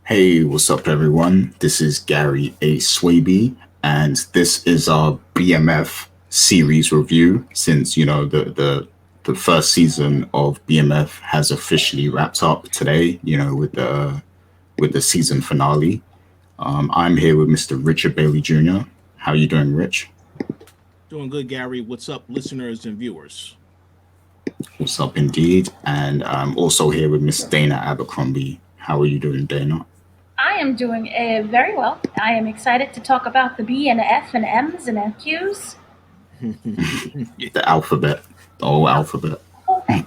Hey, what's up, everyone? This is Gary A. Swaby, and this is our BMF series review. Since the first season of BMF has officially wrapped up today, with the season finale. I'm here with Mr. Richard Bailey Jr. How you doing, Rich? Doing good, Gary. What's up, listeners and viewers? What's up, indeed? And I'm also here with Miss Dana Abercrombie. How are you doing, Dana? I am doing very well. I am excited to talk about the B and F and M's and Q's. The alphabet, the whole Yeah, alphabet. the whole thing.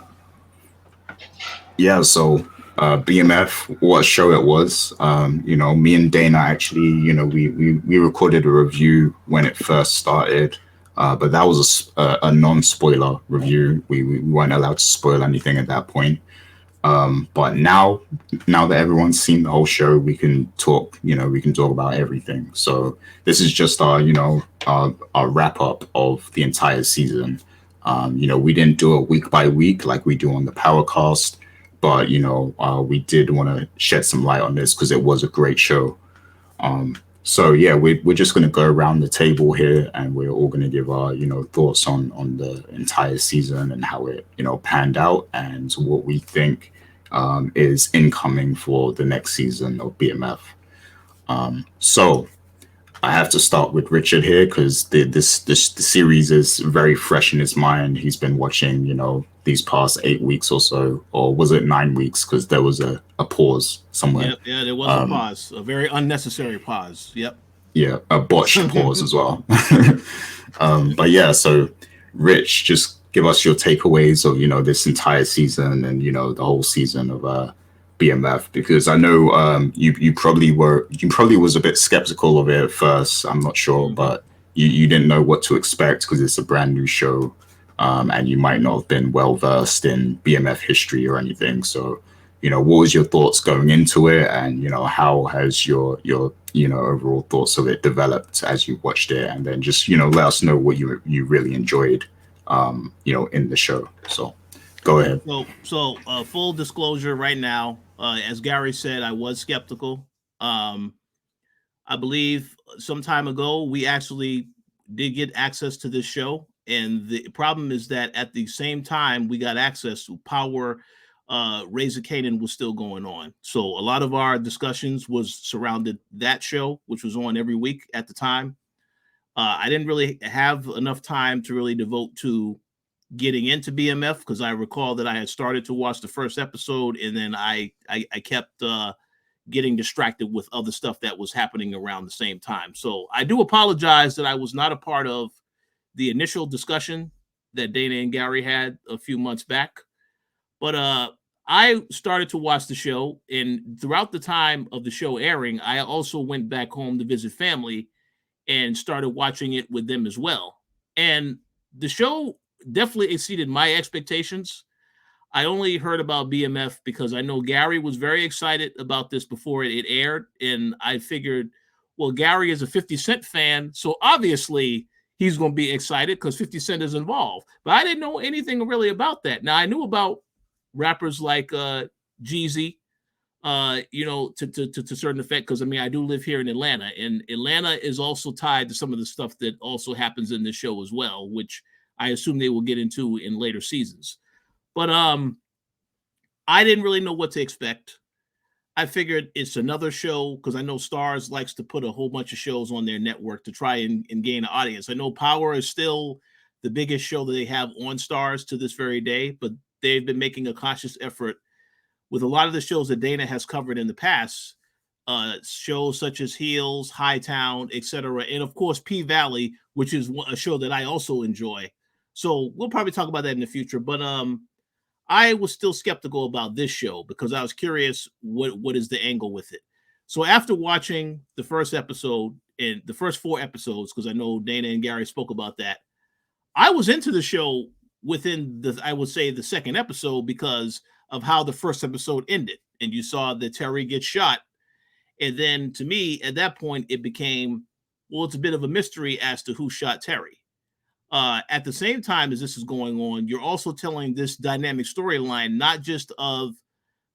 Yeah, so BMF, what a show it was. Me and Dana actually, we recorded a review when it first started, but that was a non-spoiler review. We weren't allowed to spoil anything at that point. But now that everyone's seen the whole show, we can talk about everything. So this is just our wrap up of the entire season. We didn't do it week by week like we do on the Powercast, but we did want to shed some light on this because it was a great show. So yeah, we're just going to go around the table here, and we're all going to give our thoughts on the entire season and how it panned out, and what we think is incoming for the next season of BMF. So I have to start with Richard here because the series is very fresh in his mind. He's been watching these past 8 weeks or so, or was it 9 weeks? Because there was a pause somewhere. Yeah, there was a Um, pause, a very unnecessary pause. Yep. yeah, a botched pause as well. But yeah, so Rich, just give us your takeaways of this entire season and the whole season of BMF, because I know you probably was a bit skeptical of it at first. I'm not sure, hmm but you didn't know what to expect because it's a brand new show, and you might not have been well versed in BMF history or anything. So what was your thoughts going into it, and how has your overall thoughts of it developed as you watched it, and then just let us know what you really enjoyed in the show. So go ahead. Full disclosure, right now, as Gary said, I was skeptical. Um, I believe some time ago we actually did get access to this show, and the problem is that at the same time we got access to Power. Razor Canaan was still going on, so a lot of our discussions was surrounded that show, which was on every week at the time. I didn't really have enough time to really devote to getting into BMF because I recall that I had started to watch the first episode, and then I kept getting distracted with other stuff that was happening around the same time. So I do apologize that I was not a part of the initial discussion that Dana and Gary had a few months back. But I started to watch the show, and throughout the time of the show airing, I also went back home to visit family and started watching it with them as well. And the show definitely exceeded my expectations. I only heard about BMF because I know Gary was very excited about this before it aired. And I figured, well, Gary is a 50 Cent fan. So obviously he's going to be excited because 50 Cent is involved. But I didn't know anything really about that. Now, I knew about rappers like Jeezy, to certain effect, because I mean, I do live here in Atlanta, and Atlanta is also tied to some of the stuff that also happens in this show as well, which I assume they will get into in later seasons. But I didn't really know what to expect. I figured it's another show because I know Stars likes to put a whole bunch of shows on their network to try and gain an audience. I know Power is still the biggest show that they have on Stars to this very day, but they've been making a conscious effort with a lot of the shows that Dana has covered in the past, shows such as Heels, Hightown, etc., and of course P Valley, which is a show that I also enjoy. So we'll probably talk about that in the future. But I was still skeptical about this show because I was curious what is the angle with it. So after watching the first episode and the first four episodes, because I know Dana and Gary spoke about that, I was into the show within the, I would say, the second episode because of how the first episode ended. And you saw that Terry gets shot. And then to me, at that point, it became, well, it's a bit of a mystery as to who shot Terry. At the same time as this is going on, you're also telling this dynamic storyline, not just of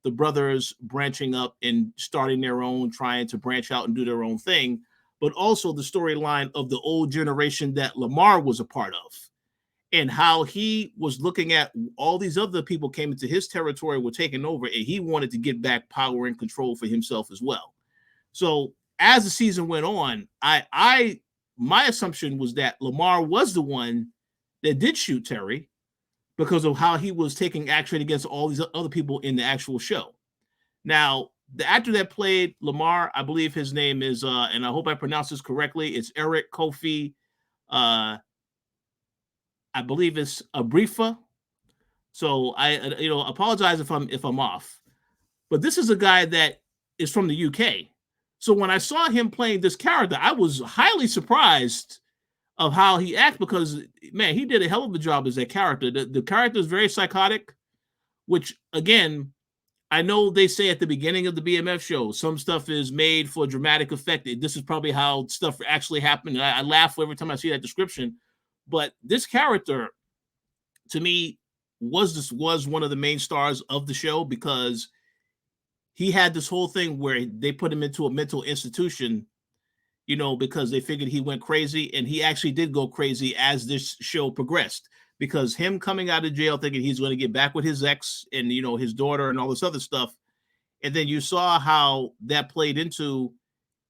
the brothers branching up and starting their own, trying to branch out and do their own thing, but also the storyline of the old generation that Lamar was a part of, and how he was looking at all these other people came into his territory, were taking over, and he wanted to get back power and control for himself as well. So as the season went on, my assumption was that Lamar was the one that did shoot Terry because of how he was taking action against all these other people in the actual show. Now, the actor that played Lamar, I believe his name is, and I hope I pronounce this correctly, it's Eric Kofi. I believe it's Abrifa. So I, apologize if I'm off. But this is a guy that is from the UK. So when I saw him playing this character, I was highly surprised of how he acts because, man, he did a hell of a job as that character. The character is very psychotic, which, again, I know they say at the beginning of the BMF show, some stuff is made for dramatic effect. This is probably how stuff actually happened. I laugh every time I see that description. But this character, to me, was one of the main stars of the show because he had this whole thing where they put him into a mental institution, because they figured he went crazy, and he actually did go crazy as this show progressed, because him coming out of jail thinking he's going to get back with his ex and, his daughter and all this other stuff. And then you saw how that played into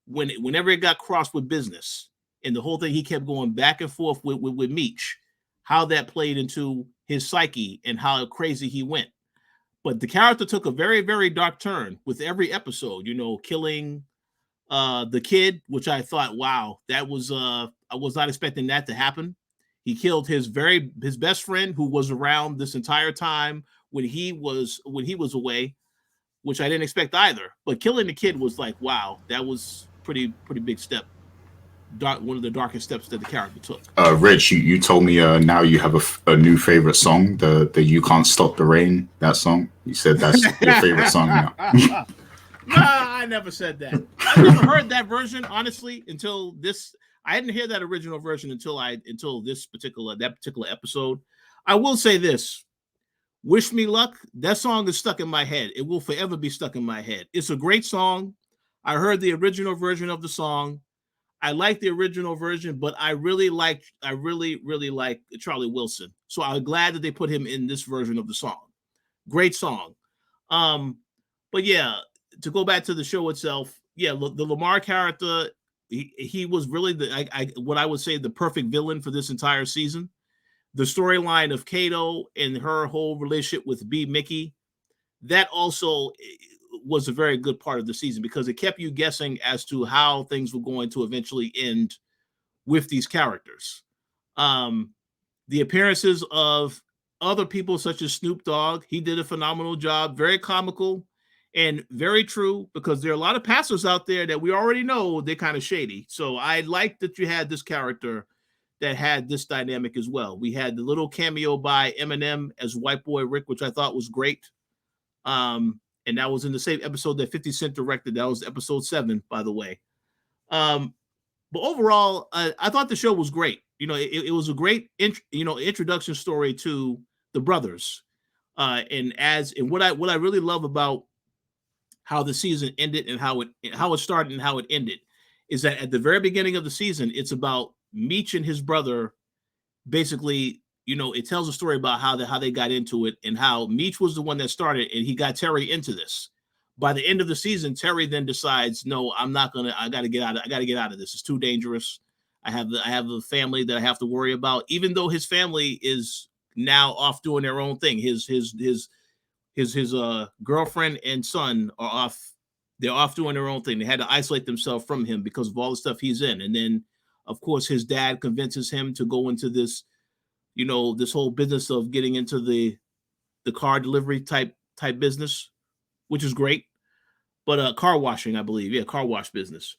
whenever it got crossed with business and the whole thing, he kept going back and forth with Meech, how that played into his psyche and how crazy he went. But the character took a very, very dark turn with every episode, killing the kid, which I thought, wow, that was I was not expecting that to happen. He killed his best friend who was around this entire time when he was away, which I didn't expect either. But killing the kid was like, wow, that was pretty big step. One of the darkest steps that the character took. Rich, you told me now you have a new favorite song, the "You Can't Stop the Rain," that song. You said that's your favorite song now. Nah, I never said that. I never heard that version, honestly, until this. I didn't hear that original version until that particular episode. I will say this: "Wish Me Luck." That song is stuck in my head. It will forever be stuck in my head. It's a great song. I heard the original version of the song. I like the original version, but I really like Charlie Wilson. So I'm glad that they put him in this version of the song. Great song. But yeah, to go back to the show itself, yeah, the Lamar character, he was really what I would say the perfect villain for this entire season. The storyline of Kato and her whole relationship with B. Mickey, that also was a very good part of the season because it kept you guessing as to how things were going to eventually end with these characters. The appearances of other people such as Snoop Dogg, he did a phenomenal job, very comical and very true, because there are a lot of pastors out there that we already know they're kind of shady. So I like that you had this character that had this dynamic as well. We had the little cameo by Eminem as White Boy Rick, which I thought was great. And that was in the same episode that 50 Cent directed. That was episode 7, by the way. But overall, I thought the show was great. It was a great, introduction story to the brothers. And what I really love about how the season ended and how it started and how it ended is that at the very beginning of the season, it's about Meech and his brother. Basically, it tells a story about how they got into it and how Meech was the one that started and he got Terry into this. By the end of the season, Terry then decides, no, I got to get out of this. It's too dangerous. I have a family that I have to worry about, even though his family is now off doing their own thing. His girlfriend and son are off. They're off doing their own thing. They had to isolate themselves from him because of all the stuff he's in. And then, of course, his dad convinces him to go into this, this whole business of getting into the car delivery type business, which is great. But car washing, I believe. Yeah, car wash business.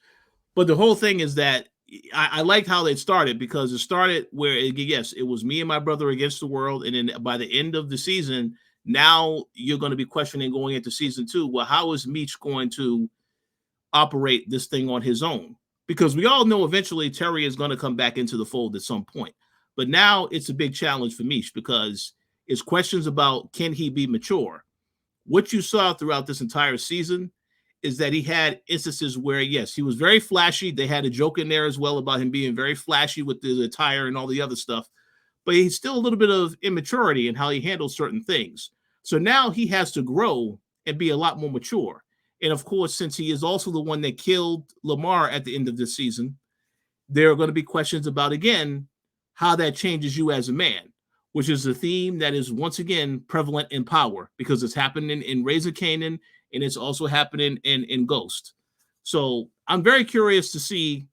But the whole thing is that I liked how they started, because it started where, it was me and my brother against the world. And then by the end of the season, now you're going to be questioning going into season 2. Well, how is Meech going to operate this thing on his own? Because we all know eventually Terry is going to come back into the fold at some point. But now it's a big challenge for Meech, because it's questions about, can he be mature? what you saw throughout this entire season is that he had instances where, yes, he was very flashy. They had a joke in there as well about him being very flashy with the attire and all the other stuff, but he's still a little bit of immaturity in how he handles certain things. So now he has to grow and be a lot more mature. And of course, since he is also the one that killed Lamar at the end of this season, there are going to be questions about, again, how that changes you as a man, which is a theme that is once again prevalent in Power, because it's happening in Raising Kanan, and it's also happening in Ghost. So I'm very curious to see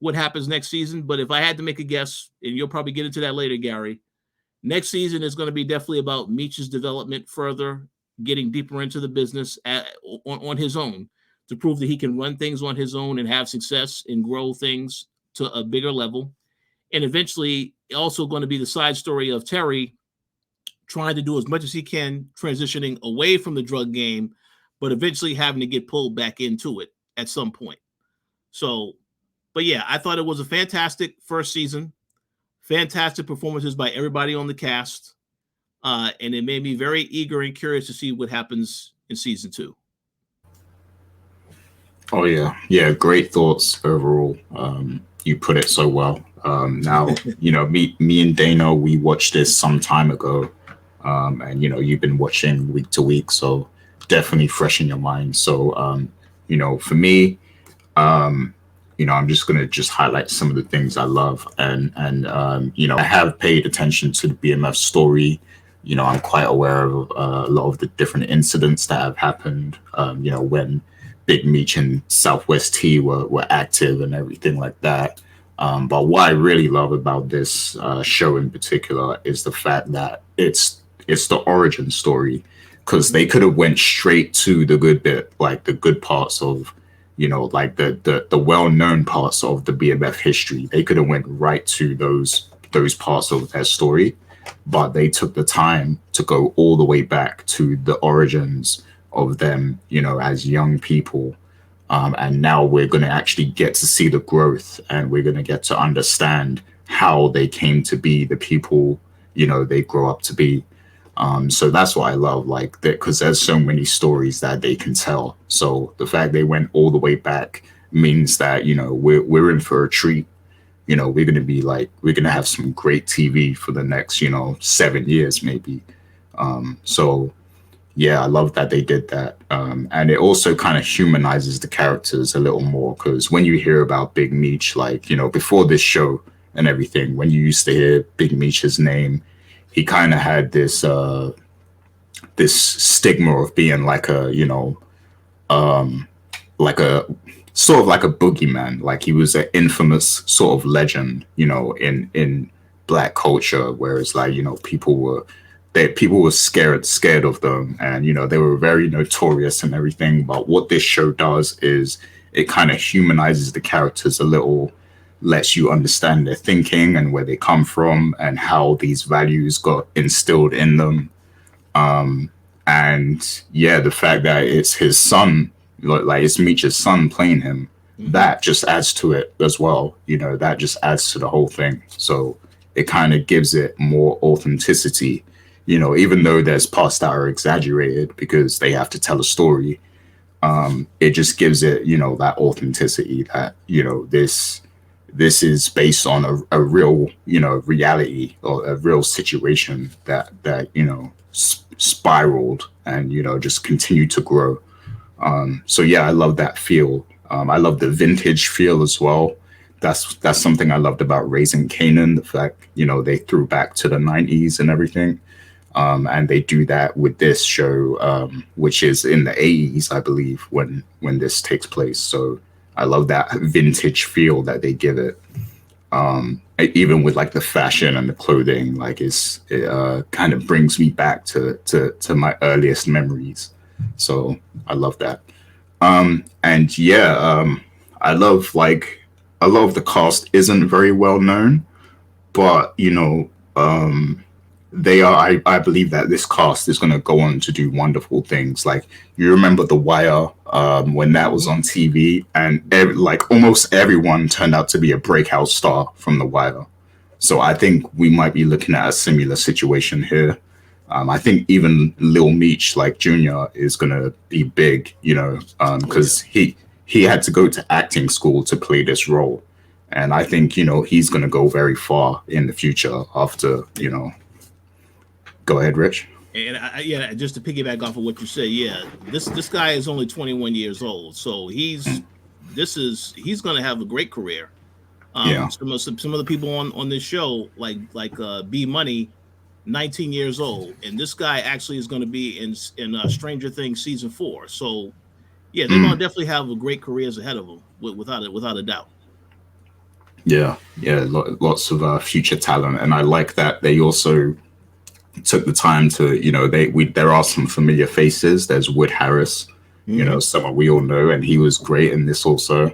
what happens next season. But if I had to make a guess, and you'll probably get into that later, Gary, next season is going to be definitely about Meech's development further, getting deeper into the business on his own, to prove that he can run things on his own and have success and grow things to a bigger level. And eventually also going to be the side story of Terry trying to do as much as he can, transitioning away from the drug game, but eventually having to get pulled back into it at some point. So, but yeah, I thought it was a fantastic first season, fantastic performances by everybody on the cast. And it made me very eager and curious to see what happens in season 2. Oh yeah, great thoughts overall. You put it so well. Now, me and Dana, we watched this some time ago, and you've been watching week to week, so definitely fresh in your mind. So, for me, I'm just gonna highlight some of the things I love, and I have paid attention to the BMF story. I'm quite aware of a lot of the different incidents that have happened. When Big Meech and Southwest T were active and everything like that. But what I really love about this show in particular is the fact that it's the origin story, because they could have went straight to the good bit, like the good parts of, like the well-known parts of the BMF history. They could have went right to those parts of their story, but they took the time to go all the way back to the origins of them, as young people. And now we're going to actually get to see the growth, and we're going to get to understand how they came to be the people, they grow up to be. So that's what I love, like that, because there's so many stories that they can tell. So the fact they went all the way back means that, we're in for a treat. We're going to have some great TV for the next, 7 years, maybe. So yeah, I love that they did that. And it also kind of humanizes the characters a little more, because when you hear about Big Meech, before this show and everything, when you used to hear Big Meech's name, he kind of had this stigma of being like a sort of like a boogeyman. Like he was an infamous sort of legend, in Black culture, whereas people were scared of them, and they were very notorious and everything. But what this show does is it kind of humanizes the characters a little, lets you understand their thinking and where they come from and how these values got instilled in them. And yeah, the fact that it's his son, like it's Meech's son playing him, that just adds to it as well. That just adds to the whole thing. So it kind of gives it more authenticity. Even though there's parts that are exaggerated because they have to tell a story, it just gives it, that authenticity that, this is based on a real, reality, or a real situation that spiraled and, just continued to grow. So yeah, I love that feel. I love the vintage feel as well. That's something I loved about Raising Kanan, the fact, they threw back to the 90s and everything. And they do that with this show, which is in the 80s, I believe, when this takes place. So I love that vintage feel that they give it. Even with like the fashion and the clothing, like it kind of brings me back to my earliest memories. So I love that. And yeah, I love a lot of the cast isn't very well known, but they are. I believe that this cast is going to go on to do wonderful things. Like, you remember The Wire, when that was on TV, and almost everyone turned out to be a breakout star from The Wire. So I think we might be looking at a similar situation here. I think even Lil Meech, like Junior, is gonna be big, you know, Oh yeah. because he had to go to acting school to play this role, and I think he's gonna go very far in the future after. Go ahead, Rich. And yeah, just to piggyback off of what you said, yeah, this guy is only 21 years old, so Mm, he's going to have a great career. yeah. Some of the people on this show, B Money, 19 years old, and this guy actually is going to be in Stranger Things season 4. So yeah, they're going Mm, to definitely have a great careers ahead of them, without a doubt. yeah. Yeah. Lots of future talent, and I like that they also took the time to, there are some familiar faces. There's Wood Harris, Mm-hmm. someone we all know, and he was great in this also.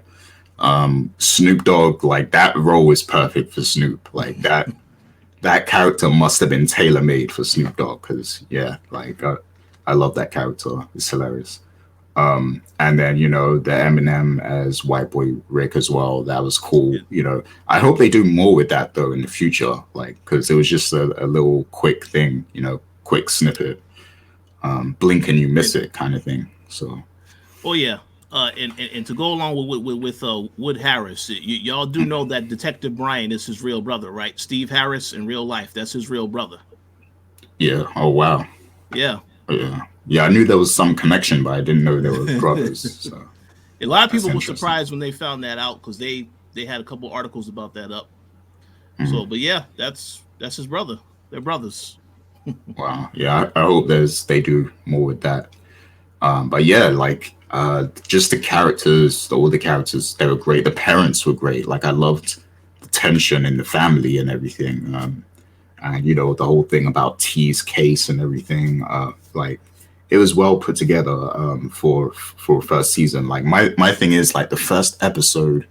Snoop Dogg, like that role is perfect for Snoop. Like that character must have been tailor made for Snoop Dogg because yeah, I love that character. It's hilarious. And then the Eminem as White Boy Rick as well. That was cool. I hope they do more with that though in the future, like because it was just a little quick thing, quick snippet. Blink and you miss And it kind of thing. So oh yeah, and to go along with Wood Harris, y'all do know that Detective Brian is his real brother, right? Steve Harris in real life, that's his real brother. yeah. Oh wow. Yeah. Yeah. Yeah. I knew there was some connection, but I didn't know they were brothers. So A lot of that's people were interesting. surprised when they found that out because they had a couple articles about that up. Mhm. So, but yeah, that's his brother. They're brothers. Wow. Yeah. I hope they do more with that. But yeah, like just the characters, all the characters, they were great. The parents were great. Like I loved the tension in the family and everything. And the whole thing about T's case and everything. Like it was well put together for first season. Like my thing is like the first episode.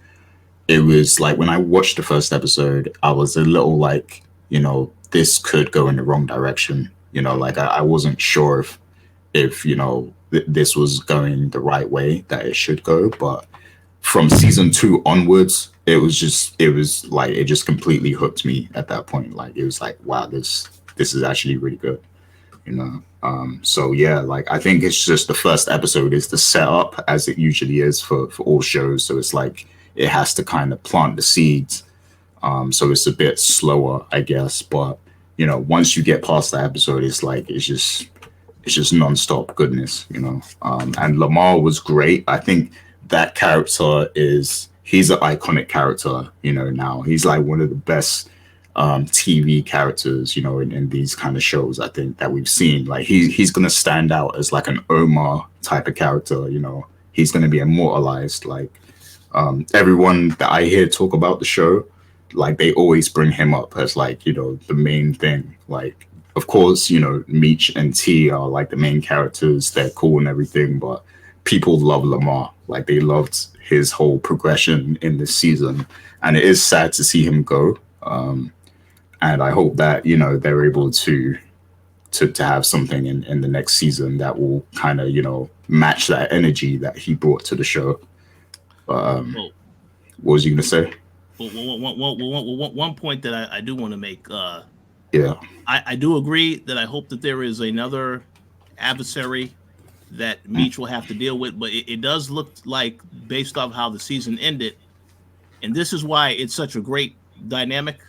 It was like when I watched the first episode, I was a little like this could go in the wrong direction. Like I wasn't sure if this was going the right way that it should go, but from season 2 onwards it was like it just completely hooked me at that point. Like it was like wow, this is actually really good. So yeah, like I think it's just the first episode is the setup as it usually is for all shows, so it's like it has to kind of plant the seeds. So it's a bit slower, I guess, but once you get past that episode, it's just nonstop goodness. And Lamar was great. I think that character he's an iconic character. Now he's like one of the best TV characters. In these kind of shows, I think that we've seen. Like he's gonna stand out as like an Omar type of character. He's gonna be immortalized. Like everyone that I hear talk about the show, like they always bring him up as like the main thing. Like of course Meech and T are like the main characters. They're cool and everything, but people love Lamar. Like they loved his whole progression in this season, and it is sad to see him go. And I hope that they're able to have something in the next season that will kind of match that energy that he brought to the show. But Well, what was you gonna say? one point that I do want to make. Yeah. I do agree that I hope that there is another adversary that Mm, Meech will have to deal with, but it does look like, based off how the season ended, and this is why it's such a great dynamic, mm,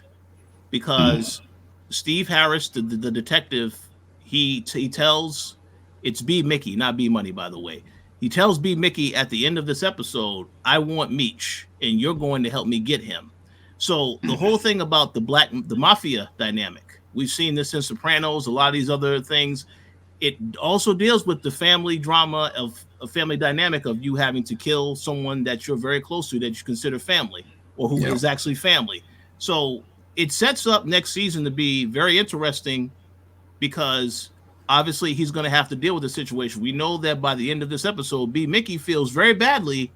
because Steve Harris, the detective, he tells, it's B Mickey, not B Money, by the way. He tells B Mickey at the end of this episode, "I want Meech, and you're going to help me get him." So the whole thing about the mafia dynamic, we've seen this in Sopranos, a lot of these other things. It also deals with the family drama of a family dynamic of you having to kill someone that you're very close to, that you consider family, or who yeah. is actually family. So it sets up next season to be very interesting, because obviously he's going to have to deal with the situation. We know that by the end of this episode, B Mickey feels very badly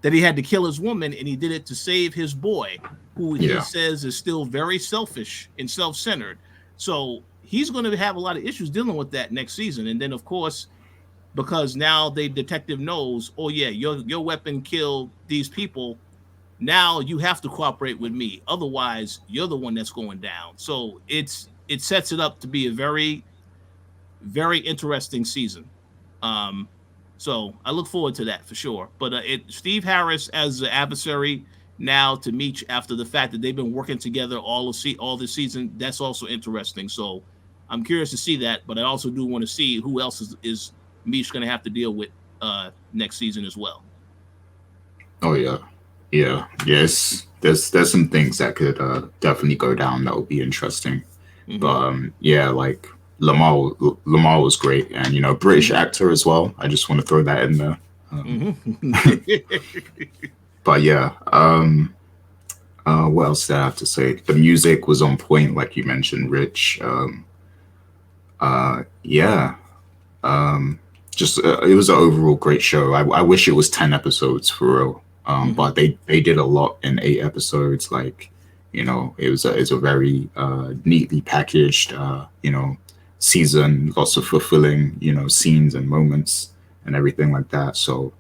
that he had to kill his woman, and he did it to save his boy, who he Yeah. says is still very selfish and self-centered. So he's going to have a lot of issues dealing with that next season. And then of course, because now the detective knows, oh yeah, your weapon killed these people, now you have to cooperate with me, otherwise you're the one that's going down. So it sets it up to be a very very interesting season. So I look forward to that for sure. But Steve Harris as the adversary now to Meech after the fact that they've been working together all this season, that's also interesting. So I'm curious to see that, but I also do want to see who else is Meech going to have to deal with next season as well. Oh yeah, yeah, yes. There's some things that could definitely go down that would be interesting. But yeah, like Lamar was great, and British actor as well. I just want to throw that in there. But yeah, what else did I have to say? The music was on point, like you mentioned, Rich. Yeah, just it was an overall great show. I wish it was 10 episodes for real. But they did a lot in 8 episodes. Like, it's a very neatly packaged season, lots of fulfilling scenes and moments and everything like that. So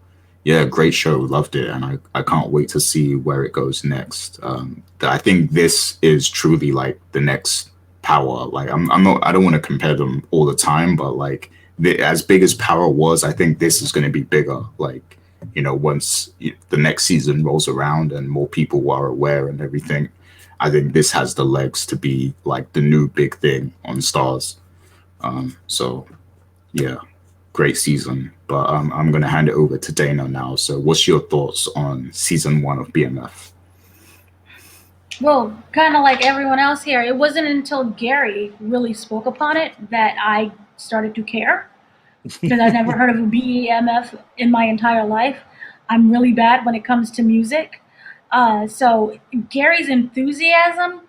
yeah, great show, loved it, and I can't wait to see where it goes next. I think this is truly like the next power. Like I don't want to compare them all the time, but like as big as Power was, I think this is going to be bigger. Like, once the next season rolls around and more people are aware and everything, I think this has the legs to be like the new big thing on Stars. So yeah, great season. But I'm going to hand it over to Dana now. So what's your thoughts on season 1 of BMF? Well, kind of like everyone else here, it wasn't until Gary really spoke upon it that I started to care, because I've never heard of a BEMF in my entire life. I'm really bad when it comes to music. So Gary's enthusiasm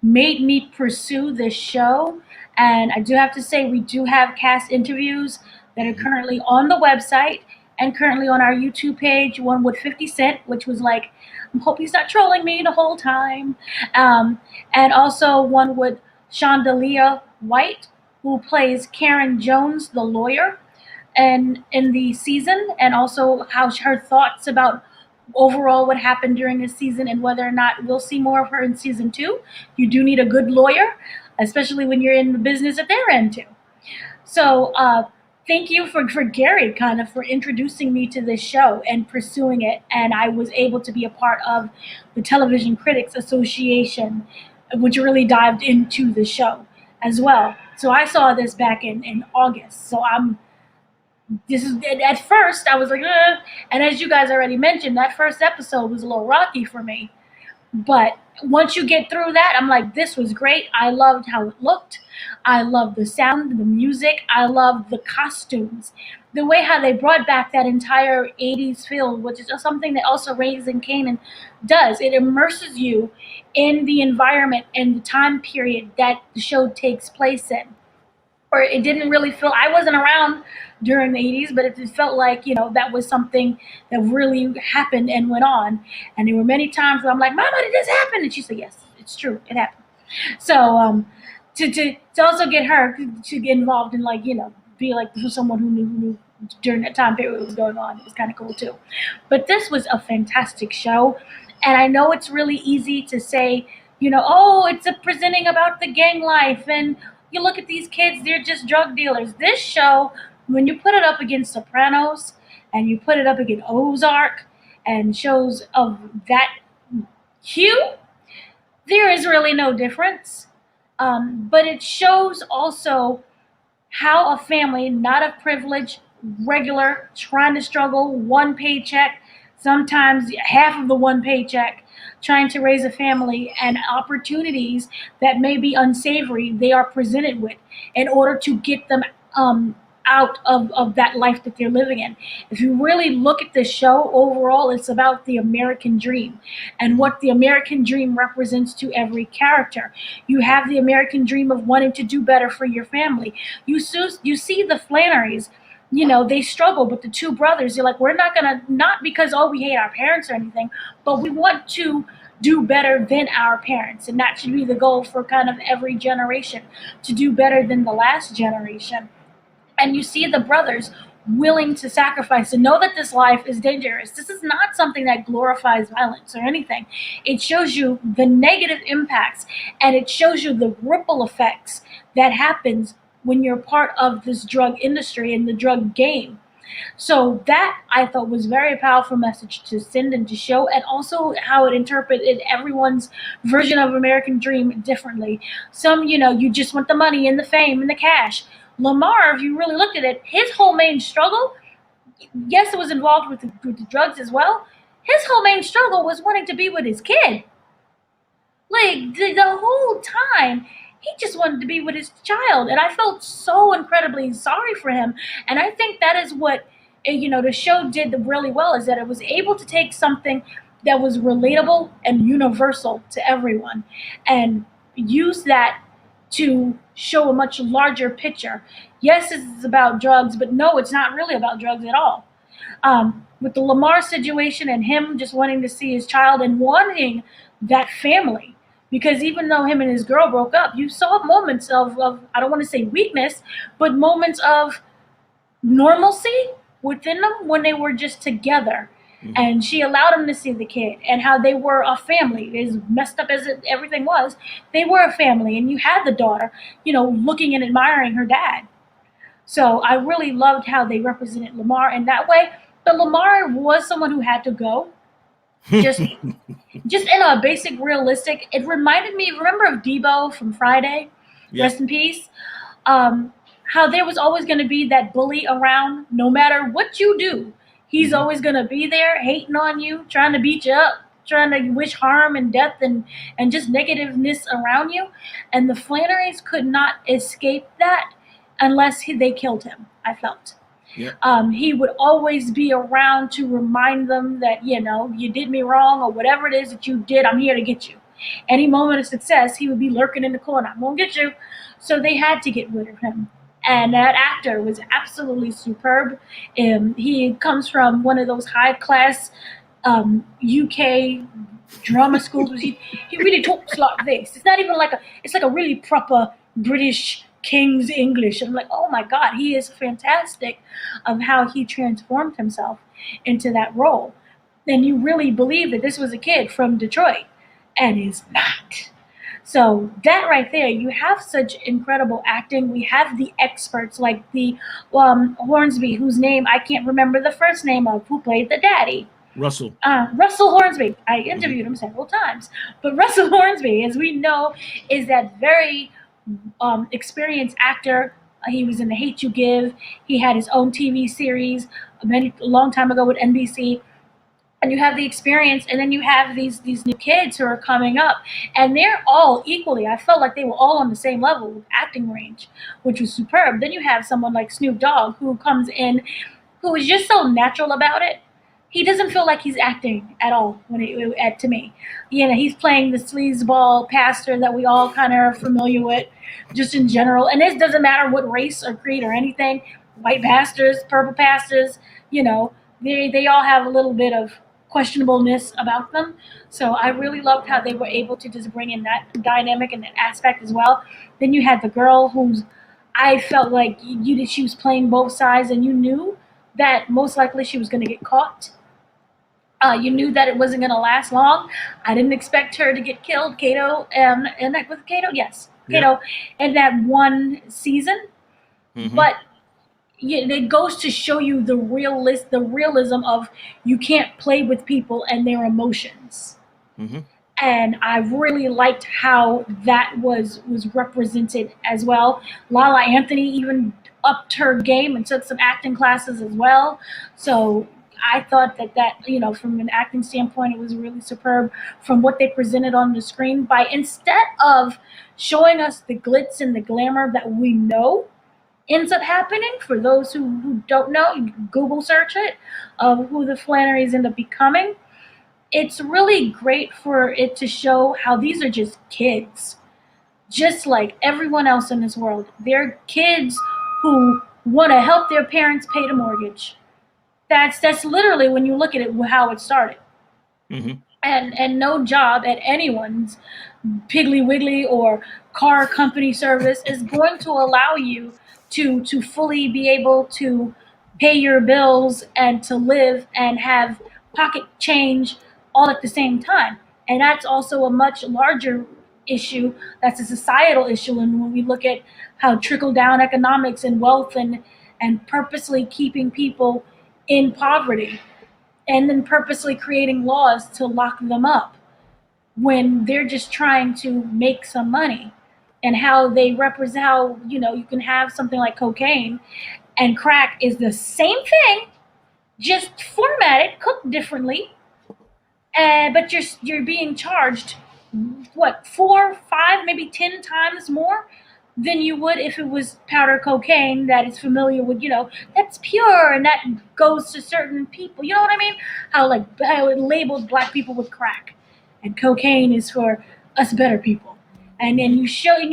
made me pursue this show. And I do have to say, we do have cast interviews that are currently on the website and currently on our YouTube page. One with 50 Cent, which was like, I hope he's not trolling me the whole time. And also one with Shondalia White, who plays Karen Jones, the lawyer, and in the season, and also how her thoughts about overall what happened during this season and whether or not we'll see more of her in season 2. You do need a good lawyer, especially when you're in the business that they're into. So thank you for Gary kind of for introducing me to this show and pursuing it. And I was able to be a part of the Television Critics Association, which really dived into the show as well. So I saw this back in August. So this is at first I was like, ugh. And as you guys already mentioned, that first episode was a little rocky for me. But once you get through that, I'm like, this was great. I loved how it looked. I loved the sound, the music. I loved the costumes. The way how they brought back that entire 80s feel, which is something that also Raising Kanan does. It immerses you in the environment and the time period that the show takes place in. Or it didn't really feel, I wasn't around during the 80s, but it felt like, that was something that really happened and went on. And there were many times where I'm like, Mama, did this happen? And she said, yes, it's true, it happened. So to also get her to get involved in, like, be like someone who knew during that time period what was going on, it was kind of cool too. But this was a fantastic show. And I know it's really easy to say, oh, it's presenting about the gang life, and you look at these kids, they're just drug dealers. This show, when you put it up against Sopranos and you put it up against Ozark and shows of that hue, there is really no difference. But it shows also how a family, not of privilege, regular, trying to struggle, one paycheck, sometimes half of the one paycheck, trying to raise a family, and opportunities that may be unsavory they are presented with in order to get them out of that life that they're living in. If you really look at the show overall, it's about the American dream and what the American dream represents to every character. You have the American dream of wanting to do better for your family. You see the Flannerys, they struggle, but the two brothers, you're like, we're not gonna, not because, oh, we hate our parents or anything, but we want to do better than our parents. And that should be the goal for kind of every generation, to do better than the last generation. And you see the brothers willing to sacrifice and know that this life is dangerous. This is not something that glorifies violence or anything. It shows you the negative impacts, and it shows you the ripple effects that happens when you're part of this drug industry and the drug game. So that I thought was very powerful message to send and to show, and also how it interpreted everyone's version of American Dream differently. Some, you just want the money and the fame and the cash. Lamar, if you really looked at it, his whole main struggle, yes, it was involved with the drugs as well. His whole main struggle was wanting to be with his kid. Like the whole time, he just wanted to be with his child, and I felt so incredibly sorry for him. And I think that is what the show did really well, is that it was able to take something that was relatable and universal to everyone, and use that to show a much larger picture. Yes, it's about drugs, but no, it's not really about drugs at all. With the Lamar situation and him just wanting to see his child and wanting that family. Because even though him and his girl broke up, you saw moments of I don't want to say weakness, but moments of normalcy within them when they were just together. Mm-hmm. And she allowed him to see the kid and how they were a family. As messed up as everything was, they were a family. And you had the daughter, looking and admiring her dad. So I really loved how they represented Lamar in that way. But Lamar was someone who had to go. Just in a basic realistic, it reminded me, remember of Debo from Friday? Yeah. Rest in peace. How there was always going to be that bully around, no matter what you do. He's mm-hmm. always going to be there, hating on you, trying to beat you up, trying to wish harm and death and just negativeness around you. And the Flannerys could not escape that unless they killed him, I felt. Yep. He would always be around to remind them that, you did me wrong, or whatever it is that you did, I'm here to get you. Any moment of success, he would be lurking in the corner. I'm going to get you. So they had to get rid of him. And that actor was absolutely superb. He comes from one of those high-class UK drama schools. He really talks like this. It's not even it's like a really proper British King's English. I'm like, oh my God, he is fantastic of how he transformed himself into that role. And you really believe that this was a kid from Detroit, and is not. So that right there, you have such incredible acting. We have the experts like the Hornsby, whose name I can't remember the first name of, who played the daddy. Russell Hornsby. I interviewed him several times. But Russell Hornsby, as we know, is that very experienced actor. He was in The Hate You Give. He had his own TV series a long time ago with NBC. And you have the experience, and then you have these new kids who are coming up, and they're all equally. I felt like they were all on the same level with acting range, which was superb. Then you have someone like Snoop Dogg who comes in, who is just so natural about it. He doesn't feel like he's acting at all to me. He's playing the sleazeball pastor that we all kind of are familiar with, just in general. And this doesn't matter what race or creed or anything. White pastors, purple pastors, they all have a little bit of questionableness about them. So I really loved how they were able to just bring in that dynamic and that aspect as well. Then you had the girl who's, I felt like she was playing both sides, and you knew that most likely she was going to get caught. You knew that it wasn't going to last long. I didn't expect her to get killed. Kato, and with Kato, yes, Kato, in that one season. Mm-hmm. But it goes to show you the realism of you can't play with people and their emotions. Mm-hmm. And I really liked how that was represented as well. Lala Anthony even upped her game and took some acting classes as well. So I thought that from an acting standpoint, it was really superb from what they presented on the screen. By instead of showing us the glitz and the glamour that we know ends up happening, for those who don't know, you can Google search it, of who the Flannerys end up becoming. It's really great for it to show how these are just kids, just like everyone else in this world. They're kids who want to help their parents pay the mortgage. That's literally, when you look at it, how it started. Mm-hmm. And no job at anyone's Piggly Wiggly or car company service is going to allow you to fully be able to pay your bills and to live and have pocket change all at the same time. And that's also a much larger issue, that's a societal issue. And when we look at how trickle down economics and wealth and purposely keeping people in poverty and then purposely creating laws to lock them up when they're just trying to make some money, and how they represent how, you can have something like cocaine and crack is the same thing, just formatted, cooked differently, but you're being charged what, 4, 5, maybe 10 times more than you would if it was powder cocaine that is familiar with, that's pure and that goes to certain people. You know what I mean? How it labeled black people with crack, and cocaine is for us better people. And then you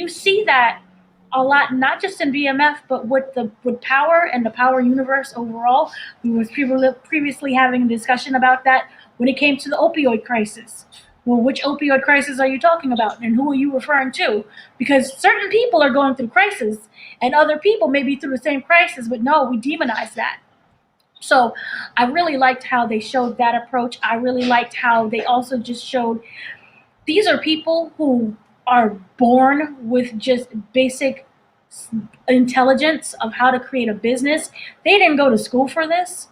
see that a lot, not just in BMF, but with power and the power universe overall. We were previously having a discussion about that when it came to the opioid crisis. Well, which opioid crisis are you talking about, and who are you referring to? Because certain people are going through crisis, and other people may be through the same crisis, but no, we demonize that. So I really liked how they showed that approach. I really liked how they also just showed these are people who are born with just basic intelligence of how to create a business. They didn't go to school for this.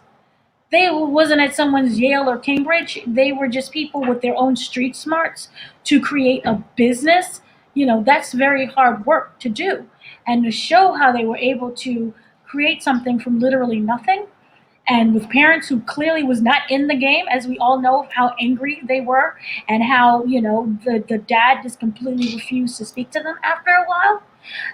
They wasn't at someone's Yale or Cambridge. They were just people with their own street smarts to create a business. That's very hard work to do. And to show how they were able to create something from literally nothing, and with parents who clearly was not in the game, as we all know how angry they were, and how, the dad just completely refused to speak to them after a while.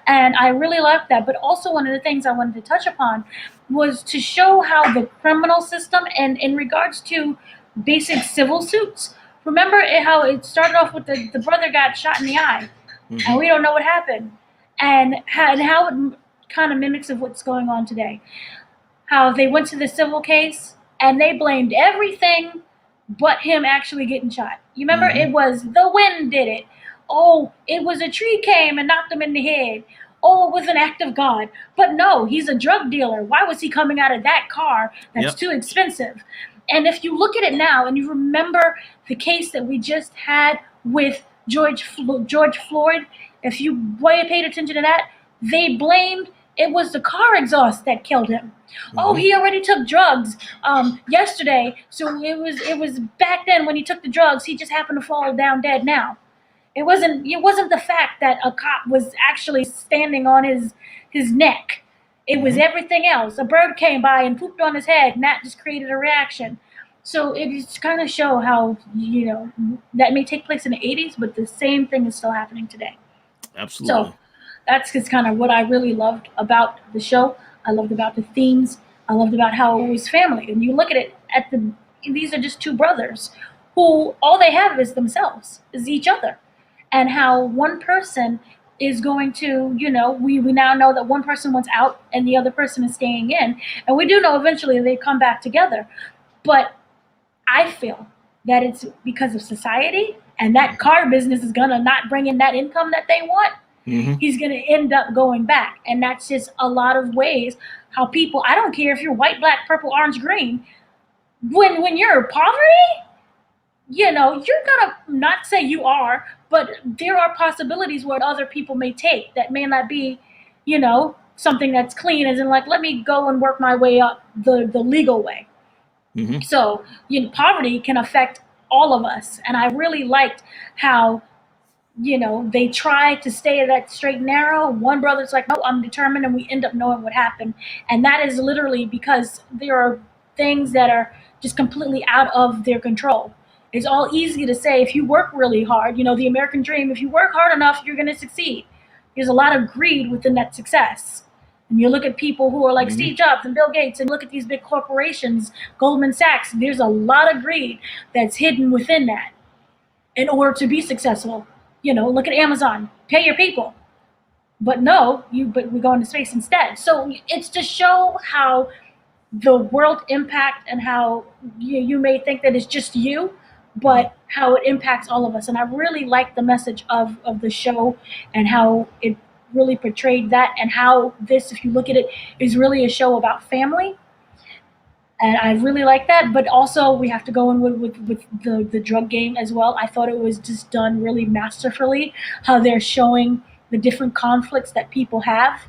And I really liked that. But also one of the things I wanted to touch upon was to show how the criminal system, and in regards to basic civil suits, remember how it started off with the brother got shot in the eye, and we don't know what happened, and how it kind of mimics of what's going on today. How they went to the civil case and they blamed everything but him actually getting shot. You remember? It was the wind did it. Oh, it was a tree came and knocked him in the head. Oh, it was an act of God. But no, he's a drug dealer. Why was he coming out of that car that's too expensive? And if you look at it now and you remember the case that we just had with George Floyd, if you paid attention to that, they blamed it was the car exhaust that killed him. Oh, he already took drugs yesterday, so it was back then when he took the drugs. He just happened to fall down dead now. It wasn't the fact that a cop was actually standing on his neck. It was everything else. A bird came by and pooped on his head, and that just created a reaction. So it just kind of show how, that may take place in the 80s, but the same thing is still happening today. Absolutely. So that's just kind of what I really loved about the show. I loved about the themes. I loved about how it was family. And you look at it these are just two brothers who all they have is themselves, is each other. And how one person is going to, we now know that one person wants out and the other person is staying in. And we do know eventually they come back together. But I feel that it's because of society, and that car business is going to not bring in that income that they want. He's going to end up going back. And that's just a lot of ways how people, I don't care if you're white, black, purple, orange, green, when you're in poverty, you're going to not say you are, but there are possibilities where other people may take that may not be, something that's clean, as in like, let me go and work my way up the legal way. So, poverty can affect all of us. And I really liked how, they try to stay that straight and narrow. One brother's like, no, I'm determined, and we end up knowing what happened. And that is literally because there are things that are just completely out of their control. It's all easy to say if you work really hard, the American dream, if you work hard enough, you're going to succeed. There's a lot of greed within that success. And you look at people who are like Steve Jobs and Bill Gates, and look at these big corporations, Goldman Sachs, there's a lot of greed that's hidden within that in order to be successful. Look at Amazon, pay your people. But no, but we go into space instead. So it's to show how the world impact, and how you may think that it's just you, but how it impacts all of us. And I really like the message of the show, and how it really portrayed that, and how this, if you look at it, is really a show about family. and I really like that. But also, we have to go in with the drug game as well. I thought it was just done really masterfully. How they're showing the different conflicts that people have,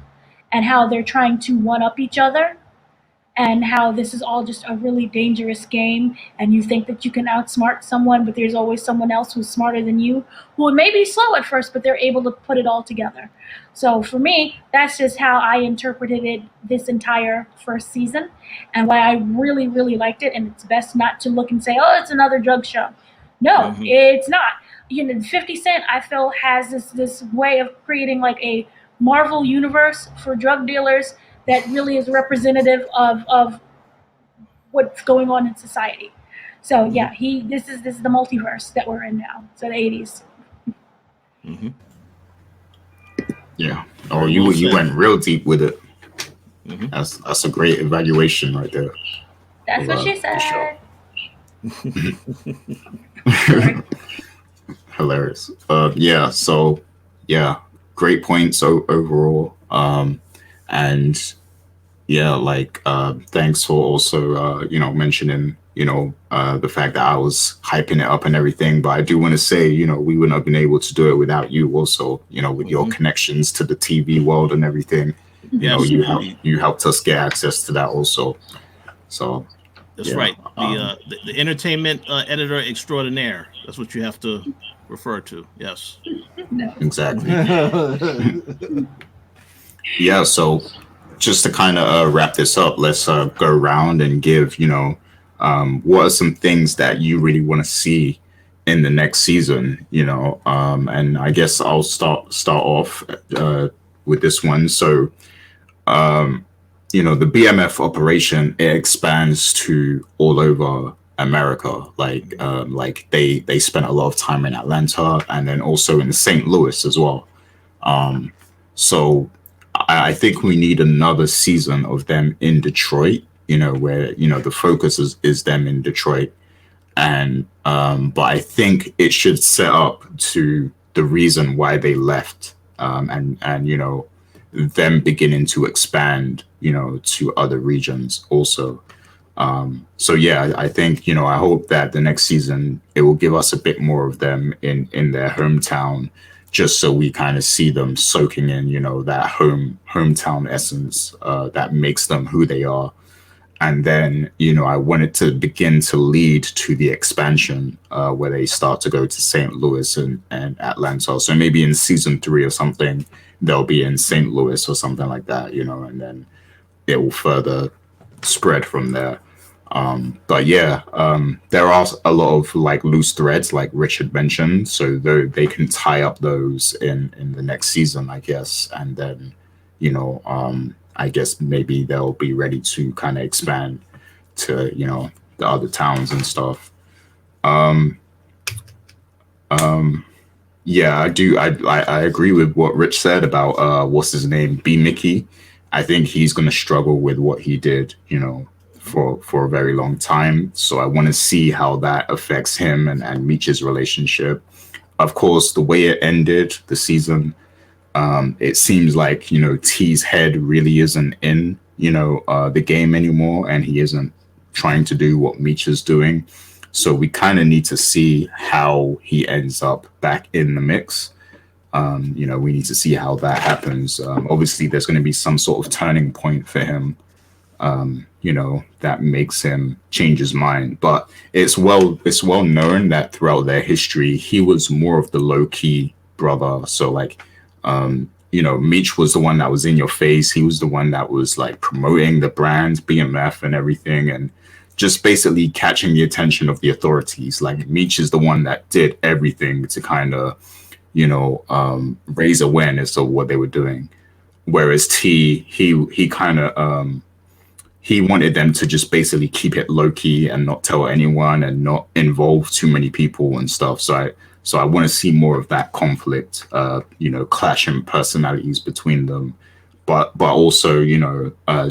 and how they're trying to one up each other, and how this is all just a really dangerous game, and you think that you can outsmart someone, but there's always someone else who's smarter than you, who may be slow at first, but they're able to put it all together. So for me, that's just how I interpreted it this entire first season, and why I really, really liked it. And it's best not to look and say, oh, it's another drug show. No, it's not. 50 Cent, I feel, has this way of creating like a Marvel universe for drug dealers that really is representative of what's going on in society. So yeah, this is the multiverse that we're in now. So the 80s. Yeah. Oh, you went real deep with it. That's a great evaluation right there. That's what she said. Hilarious. Yeah. So yeah, great points overall. And yeah, like thanks for also mentioning the fact that I was hyping it up and everything. But I do want to say, we wouldn't have been able to do it without you also, with your connections to the TV world and everything. You helped us get access to that also. So that's right. The entertainment editor extraordinaire. That's what you have to refer to. Yes. Exactly. Yeah. So just to kind of wrap this up, let's go around and give, what are some things that you really want to see in the next season, and I guess I'll start off with this one. So, the BMF operation, it expands to all over America. Like they spent a lot of time in Atlanta and then also in St. Louis as well. So I think we need another season of them in Detroit, where, the focus is them in Detroit. And, but I think it should set up to the reason why they left, and them beginning to expand, to other regions also. So yeah, I think, I hope that the next season, it will give us a bit more of them in their hometown, just so we kind of see them soaking in, that hometown essence that makes them who they are. And then, I wanted to begin to lead to the expansion where they start to go to St. Louis and Atlanta. So maybe in season 3 or something, they'll be in St. Louis or something like that, and then it will further spread from there. But yeah, there are a lot of like loose threads, like Richard mentioned, so they can tie up those in the next season, I guess, and then I guess maybe they'll be ready to kind of expand to the other towns and stuff. Yeah, I do. I agree with what Rich said about what's his name, B Mickey. I think he's going to struggle with what he did, for a very long time. So I want to see how that affects him and Meech's relationship. Of course, the way it ended the season, it seems like, T's head really isn't in, the game anymore, and he isn't trying to do what Meech is doing. So we kind of need to see how he ends up back in the mix. We need to see how that happens. Obviously, there's going to be some sort of turning point for him, that makes him change his mind. But it's well known that throughout their history, he was more of the low key brother. So like, Meech was the one that was in your face. He was the one that was like promoting the brand BMF and everything, and just basically catching the attention of the authorities. Like Meech is the one that did everything to kind of, raise awareness of what they were doing. Whereas T, he kind of, he wanted them to just basically keep it low key and not tell anyone and not involve too many people and stuff. So I want to see more of that conflict, clashing personalities between them. But also,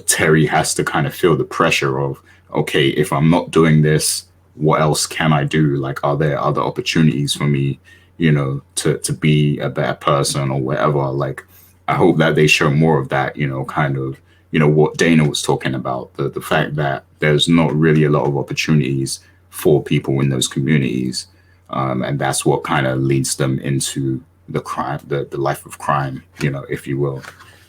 Terry has to kind of feel the pressure of, okay, if I'm not doing this, what else can I do? Like, are there other opportunities for me, to be a better person or whatever? Like, I hope that they show more of that, kind of, what Dana was talking about, the fact that, there's not really a lot of opportunities for people in those communities, and that's what kind of leads them into the crime, the life of crime, if you will.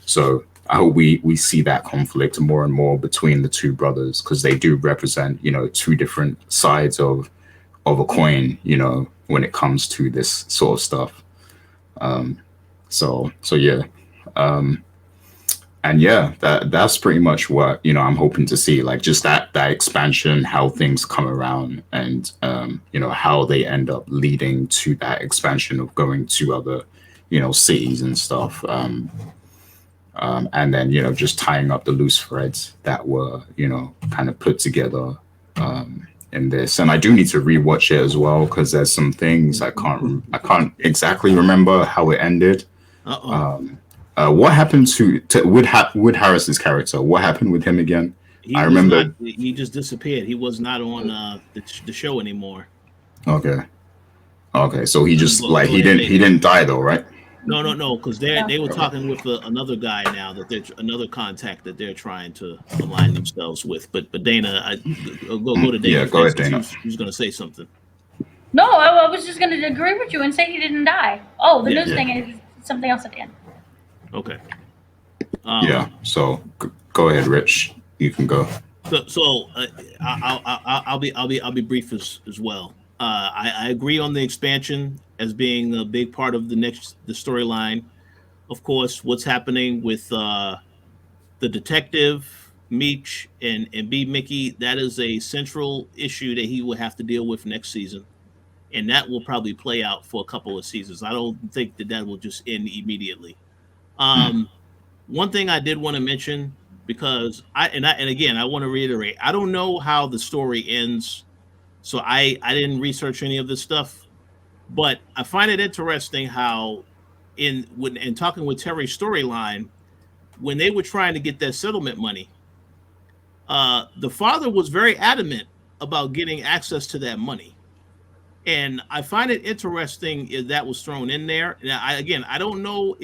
So I hope we see that conflict more and more between the two brothers, because they do represent, two different sides of a coin, when it comes to this sort of stuff. So yeah. And yeah, that's pretty much what I'm hoping to see, like just that expansion, how things come around, and how they end up leading to that expansion of going to other cities and stuff, and then just tying up the loose threads that were kind of put together in this. And I do need to rewatch it as well, because there's some things I can't exactly remember how it ended. What happened to Wood Harris's character? What happened with him again? I remember he just disappeared. He was not on the show anymore. Okay. So he just he didn't die though, right? No, because they were talking with another guy now, that they're another contact that they're trying to align themselves with. But Dana, go to Dana. Yeah, go ahead, Dana. He was going to say something. No, I was just going to agree with you and say he didn't die. Oh, the news thing is something else at the end. Okay. Yeah. So go ahead, Rich. You can go. So I'll be brief as well. I agree on the expansion as being a big part of the storyline. Of course, what's happening with the detective Meech and B Mickey, that is a central issue that he will have to deal with next season, and that will probably play out for a couple of seasons. I don't think that will just end immediately. One thing I did want to mention, because again, I want to reiterate, I don't know how the story ends, so I didn't research any of this stuff, but I find it interesting how in talking with Terry's storyline, when they were trying to get that settlement money, the father was very adamant about getting access to that money. And I find it interesting if that was thrown in there. Now, I don't know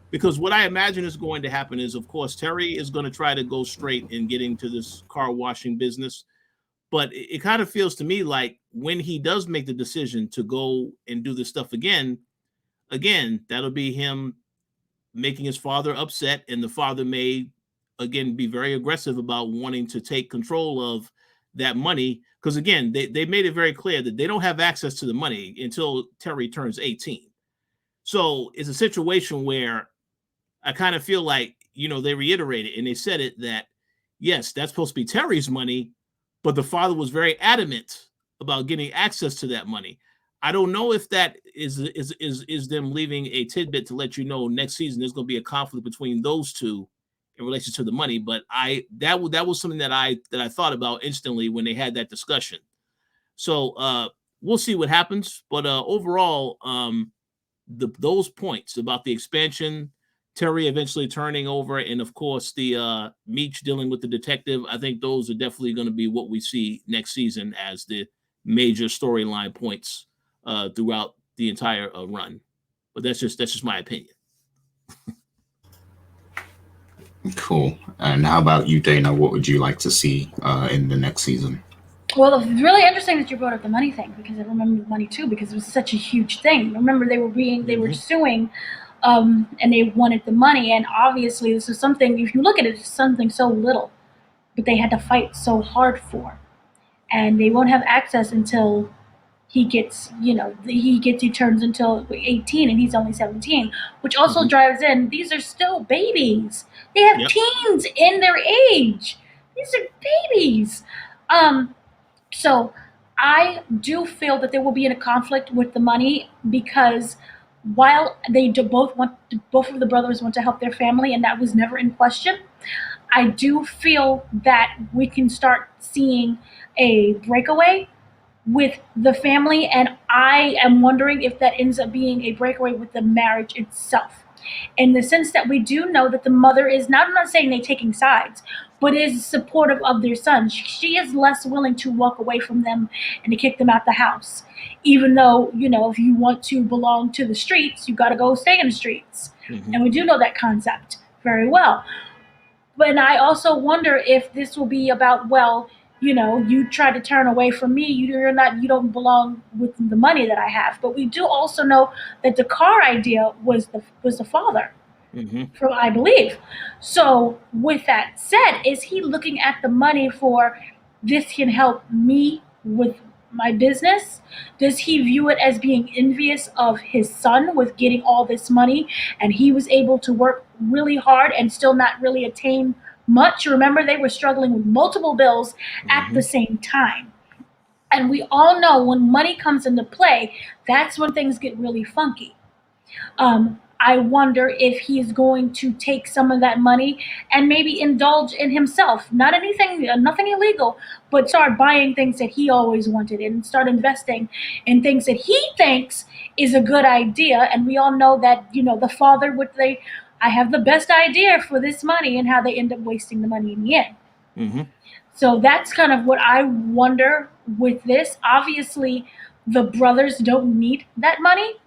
because what I imagine is going to happen is, of course, Terry is going to try to go straight in getting to this car washing business. But it kind of feels to me like when he does make the decision to go and do this stuff again, that'll be him making his father upset. And the father may, again, be very aggressive about wanting to take control of that money. Because, again, they made it very clear that they don't have access to the money until Terry turns 18. So it's a situation where I kind of feel like, they reiterated and they said it that, yes, that's supposed to be Terry's money, but the father was very adamant about getting access to that money. I don't know if that is them leaving a tidbit to let you know next season there's going to be a conflict between those two in relation to the money. But that was something that I thought about instantly when they had that discussion. So we'll see what happens. But overall, those points about the expansion, Terry eventually turning over, and of course the Meech dealing with the detective, I think those are definitely going to be what we see next season as the major storyline points throughout the entire run. But that's just my opinion. Cool. And how about you, Dana? What would you like to see in the next season? Well, it's really interesting that you brought up the money thing, because I remember the money too, because it was such a huge thing. Remember, they were suing, and they wanted the money, and obviously this is something, if you look at it, it's something so little, but they had to fight so hard for, and they won't have access until he turns until 18, and he's only 17, which also drives in, these are still babies. They have teens in their age. These are babies. So I do feel that there will be a conflict with the money, because while they both of the brothers want to help their family, and that was never in question, I do feel that we can start seeing a breakaway with the family, and I am wondering if that ends up being a breakaway with the marriage itself, in the sense that we do know that the mother is not, I'm not saying they're taking sides, but is supportive of their son. She is less willing to walk away from them and to kick them out the house, even though, if you want to belong to the streets, you got to go stay in the streets. And we do know that concept very well. But I also wonder if this will be about, well, you try to turn away from me. You don't belong with the money that I have. But we do also know that the car idea was the father, Mm-hmm. from I believe. So with that said, is he looking at the money for this can help me with my business? Does he view it as being envious of his son with getting all this money and he was able to work really hard and still not really attain much? Remember, they were struggling with multiple bills at Mm-hmm. the same time. And we all know when money comes into play, that's when things get really funky. I wonder if he's going to take some of that money and maybe indulge in himself. Not anything, nothing illegal, but start buying things that he always wanted and start investing in things that he thinks is a good idea. And we all know that, the father would say, I have the best idea for this money, and how they end up wasting the money in the end. Mm-hmm. So that's kind of what I wonder with this. Obviously, the brothers don't need that money.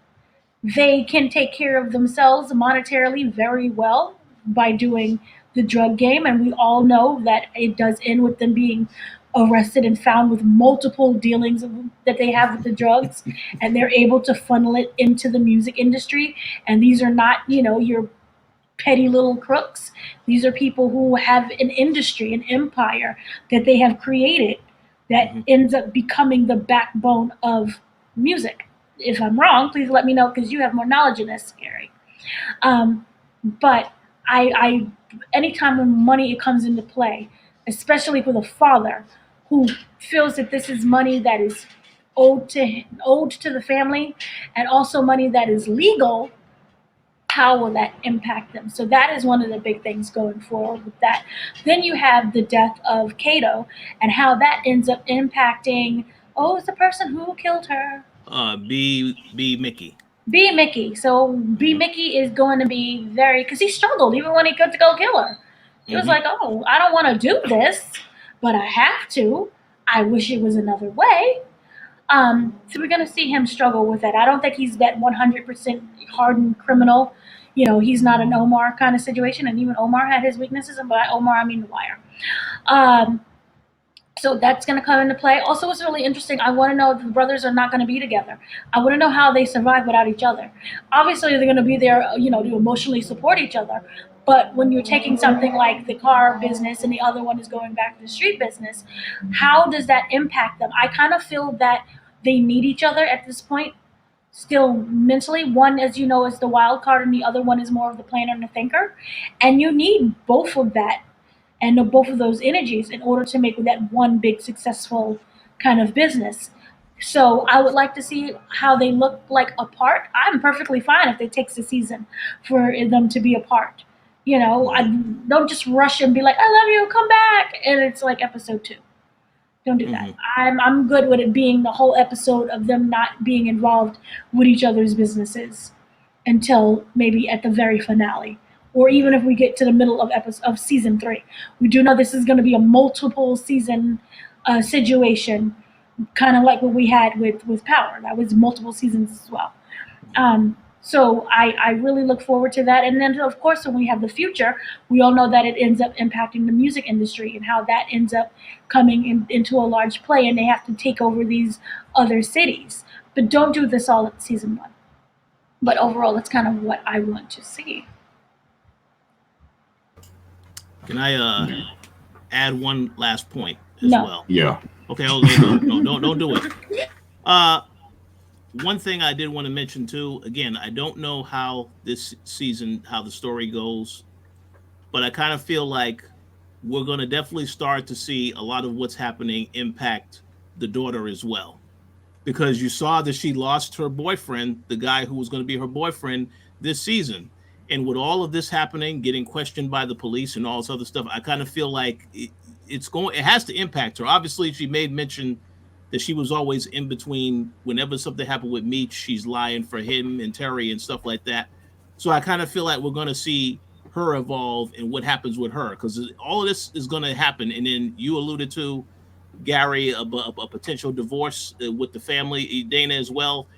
They can take care of themselves monetarily very well by doing the drug game, and we all know that it does end with them being arrested and found with multiple dealings that they have with the drugs, and they're able to funnel it into the music industry. And these are not, your petty little crooks. These are people who have an industry, an empire that they have created that Mm-hmm. ends up becoming the backbone of music. If I'm wrong, please let me know because you have more knowledge in this, Gary. But I, anytime when money comes into play, especially with a father who feels that this is money that is owed to the family, and also money that is legal, how will that impact them? So that is one of the big things going forward with that. Then you have the death of Cato and how that ends up impacting. Oh, it's the person who killed her. B Mickey. B Mickey. So B Mm-hmm. Mickey is going to be very, because he struggled even when he could to go kill her. He was Mm-hmm. like, "Oh, I don't want to do this, but I have to. I wish it was another way." So we're going to see him struggle with that. I don't think he's that 100% hardened criminal. He's not an Omar kind of situation, and even Omar had his weaknesses. And by Omar, I mean the Wire. Um, so that's going to come into play. Also, what's really interesting, I want to know if the brothers are not going to be together. I want to know how they survive without each other. Obviously, they're going to be there, to emotionally support each other. But when you're taking something like the car business and the other one is going back to the street business, how does that impact them? I kind of feel that they need each other at this point, still mentally. One, as you know, is the wild card, and the other one is more of the planner and the thinker. And you need both of that and know both of those energies in order to make that one big successful kind of business. So I would like to see how they look like apart. I'm perfectly fine if it takes a season for them to be apart. I don't just rush and be like, "I love you, come back," and it's like episode 2. Don't do that. Mm-hmm. I'm good with it being the whole episode of them not being involved with each other's businesses until maybe at the very finale, or even if we get to the middle of season 3. We do know this is going to be a multiple season situation, kind of like what we had with Power. That was multiple seasons as well. So I really look forward to that. And then, of course, when we have the future, we all know that it ends up impacting the music industry and how that ends up coming into a large play, and they have to take over these other cities. But don't do this all at season 1. But overall, that's kind of what I want to see. Can I add one last point as No. well? Yeah. Okay, hold on. No, don't do it. Uh, One thing I did want to mention too. Again, I don't know how this season, how the story goes, but I kind of feel like we're going to definitely start to see a lot of what's happening impact the daughter as well, because you saw that she lost her boyfriend, the guy who was going to be her boyfriend this season. And with all of this happening, getting questioned by the police and all this other stuff, I kind of feel like it has to impact her. Obviously, she made mention that she was always in between. Whenever something happened with Meech, she's lying for him and Terry and stuff like that. So I kind of feel like we're going to see her evolve and what happens with her, because all of this is going to happen. And then you alluded to Gary a potential divorce with the family, Dana as well.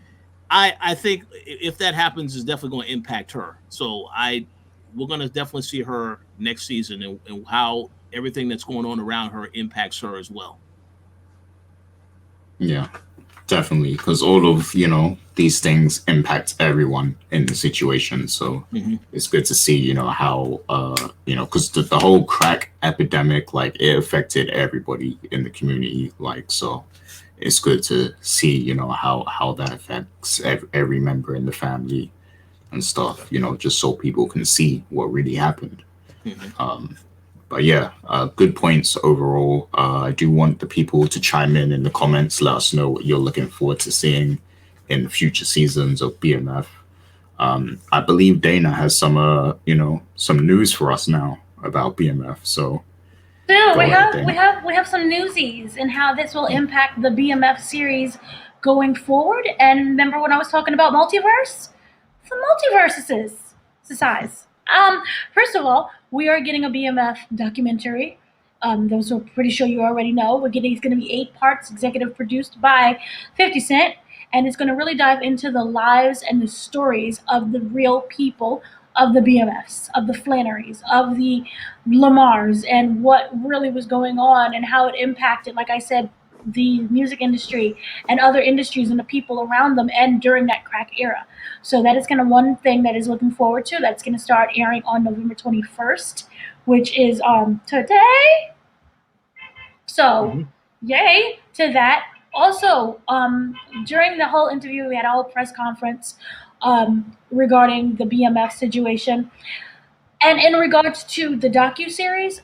I think if that happens, it's definitely going to impact her. So we're going to definitely see her next season, and how everything that's going on around her impacts her as well. Yeah, definitely, because all of these things impact everyone in the situation. So it's good to see how because the whole crack epidemic, like, it affected everybody in the community, like, so it's good to see how that affects every member in the family and stuff, just so people can see what really happened. But yeah, good points overall. I do want the people to chime in the comments. Let us know what you're looking forward to seeing in future seasons of BMF. I believe Dana has some news for us now about BMF. So So go ahead, Dana. we have some newsies and how this will impact the BMF series going forward. And remember when I was talking about multiverse? Some multiverses to size. First of all, we are getting a BMF documentary. Those are pretty sure you already know. It's going to be 8 parts, executive produced by 50 Cent, and it's going to really dive into the lives and the stories of the real people of the BMFs, of the Flannerys, of the Lamars, and what really was going on and how it impacted, like I said, the music industry and other industries and the people around them and during that crack era. So that is kind of one thing that is looking forward to. That's going to start airing on November 21st, which is today. So yay to that. Also, during the whole interview, we had a whole press conference regarding the BMF situation. And in regards to the docu-series,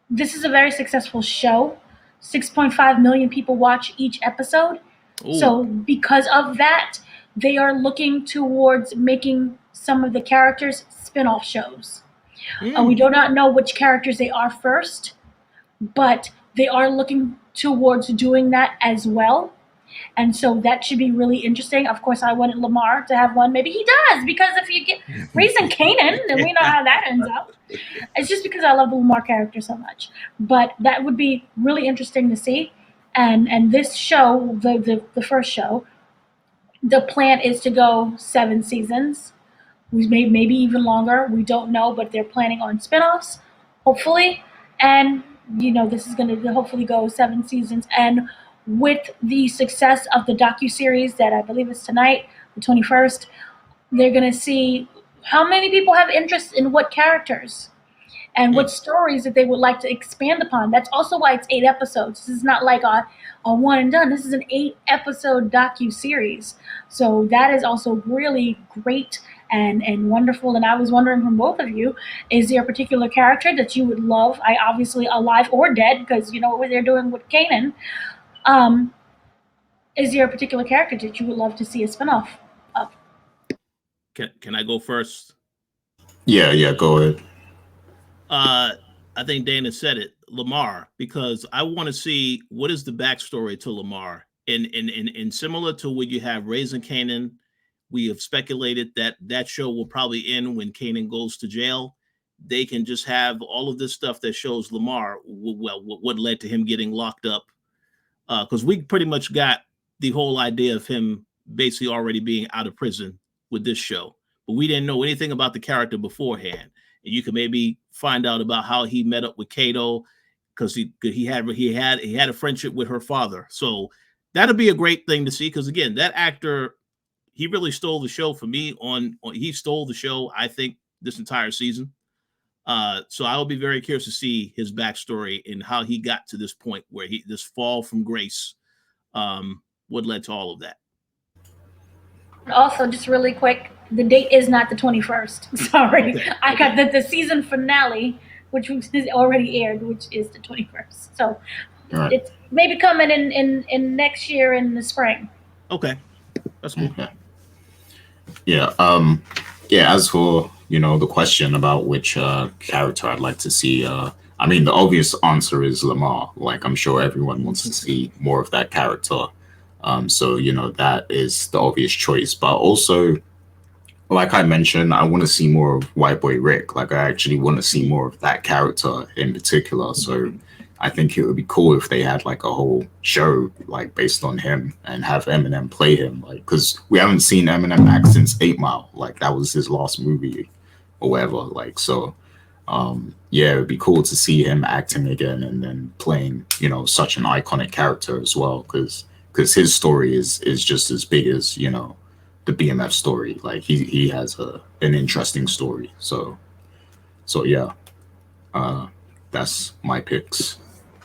this is a very successful show. 6.5 million people watch each episode. Ooh. So because of that, they are looking towards making some of the characters spin-off shows. We do not know which characters they are first, but they are looking towards doing that as well. And so that should be really interesting. Of course, I wanted Lamar to have one. Maybe he does, because if you get Raising Kanan, then we know how that ends up. It's just because I love the Lamar character so much. But that would be really interesting to see. And this show, the first show, the plan is to go 7 seasons. Maybe even longer. We don't know, but they're planning on spinoffs, hopefully. And this is going to hopefully go 7 seasons. And with the success of the docu-series that I believe is tonight, the 21st, they're going to see how many people have interest in what characters and what stories that they would like to expand upon. That's also why it's 8 episodes. This is not like a one and done. This is an 8-episode docu-series. So that is also really great and wonderful. And I was wondering from both of you, is there a particular character that you would love? I obviously alive or dead, because you know what they're doing with Kanan. Is there a particular character that you would love to see a spinoff of? Can I go first? Yeah, go ahead. I think Dana said it, Lamar, because I want to see what is the backstory to Lamar. And similar to when you have Raising Kanan, we have speculated that show will probably end when Kanan goes to jail. They can just have all of this stuff that shows Lamar, what led to him getting locked up. Because we pretty much got the whole idea of him basically already being out of prison with this show. But we didn't know anything about the character beforehand. And you can maybe find out about how he met up with Kato, because he had a friendship with her father. So that'll be a great thing to see, because again, that actor, he really stole the show for me. He stole the show, I think, this entire season. So I will be very curious to see his backstory and how he got to this point where this fall from grace, what led to all of that. Also, just really quick, the date is not the 21st. Sorry. Okay. I got the season finale, which is already aired, which is the 21st. So It's maybe coming in next year in the spring. Okay. That's cool. Okay. Yeah. As for the question about which character I'd like to see, I mean, the obvious answer is Lamar. Like, I'm sure everyone wants to see more of that character. So that is the obvious choice. But also, like I mentioned, I want to see more of White Boy Rick. Like, I actually want to see more of that character in particular. So I think it would be cool if they had like a whole show like based on him and have Eminem play him. Like, because we haven't seen Eminem act since 8 Mile. Like, that was his last movie or whatever. Like, so Yeah, it'd be cool to see him acting again and then playing, you know, such an iconic character as well, because his story is just as big as, you know, the BMF story. Like he has an interesting story. So yeah, uh, that's my picks.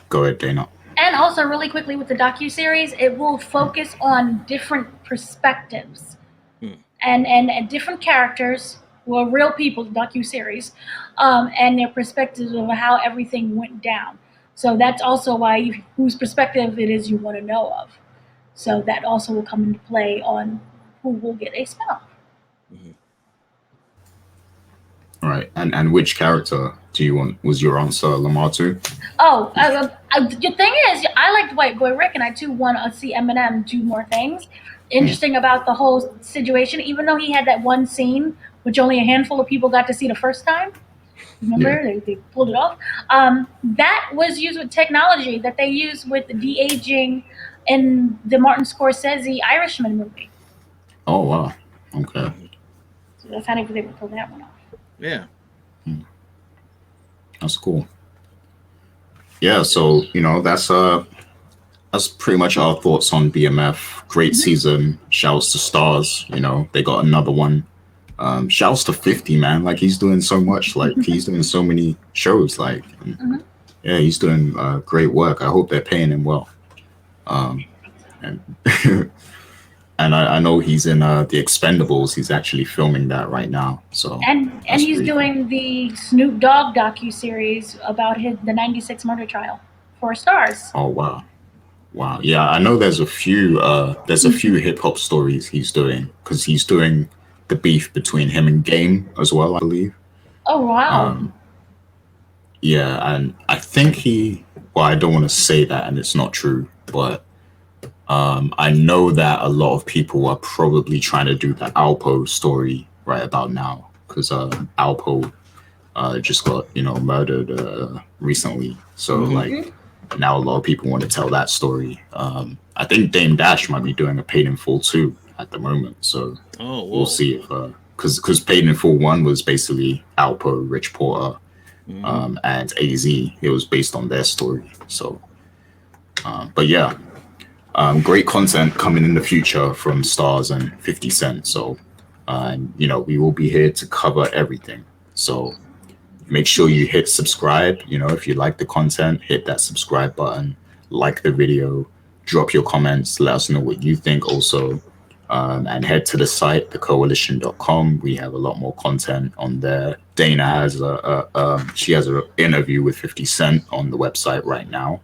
Go ahead, Dana. And also, really quickly with the docu-series, it will focus on different perspectives and different characters who are real people, docu-series, and their perspectives of how everything went down. So that's also why whose perspective it is you want to know of. So that also will come into play on who will get a spinoff. All right, and which character do you want? Was your answer Lamar too? Oh, the thing is, I liked White Boy Rick, and I too want to see Eminem do more things. Interesting about the whole situation, even though he had that one scene, which only a handful of people got to see the first time. Remember, they pulled it off. That was used with technology that they used with the de-aging in the Martin Scorsese Irishman movie. Oh wow, okay. So that's how they were able to pull that one off. Yeah. That's cool. Yeah, so you know that's pretty much our thoughts on BMF. Great season. Shouts to Stars. You know they got another one. Shouts to 50, man. Like he's doing so much. Like he's doing so many shows. Like yeah, he's doing great work. I hope they're paying him well. And and I know he's in the Expendables. He's actually filming that right now. So and he's doing the Snoop Dogg docu-series about the '96 murder trial for Stars. Oh wow. Wow. Yeah, I know there's a few hip hop stories he's doing, because he's doing the beef between him and Game as well, I believe. Oh wow. Yeah, and I think I don't want to say that and it's not true, but I know that a lot of people are probably trying to do the Alpo story right about now, because Alpo just got, you know, murdered recently. So like now a lot of people want to tell that story. I think Dame Dash might be doing a Paid in Full 2 at the moment. So we'll see if because Paid in Full 1 was basically Alpo, Rich Porter, and AZ. It was based on their story. So but yeah. Great content coming in the future from Stars and 50 Cent. So, you know, we will be here to cover everything. So make sure you hit subscribe. You know, if you like the content, hit that subscribe button, like the video, drop your comments, let us know what you think also. And head to the site, thekoalition.com. We have a lot more content on there. Dana has she has an interview with 50 Cent on the website right now.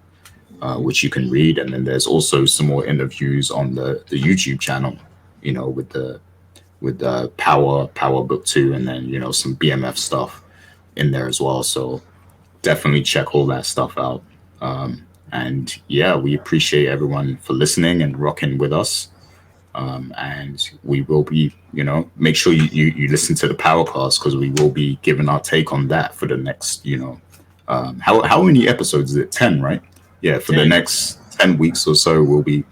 Which you can read, and then there's also some more interviews on the YouTube channel, you know, with Power Book 2, and then, you know, some BMF stuff in there as well. So definitely check all that stuff out. And yeah, we appreciate everyone for listening and rocking with us. And we will be, you know, make sure you listen to the Powercast, because we will be giving our take on that for the next, you know, how many episodes is it? 10, right? Yeah, for 10. The next 10 weeks or so, we'll be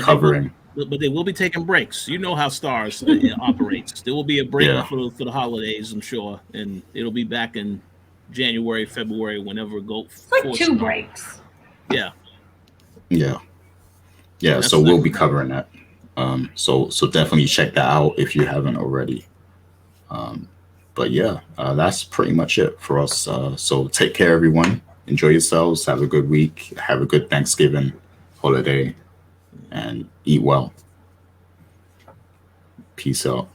covering. But they will be taking breaks. You know how Stars operates. There will be a break for the holidays, I'm sure, and it'll be back in January, February, whenever it goes. It's like 2 breaks. Yeah. So we'll be covering that. So definitely check that out if you haven't already. But yeah, that's pretty much it for us. So take care, everyone. Enjoy yourselves. Have a good week. Have a good Thanksgiving holiday, and eat well. Peace out.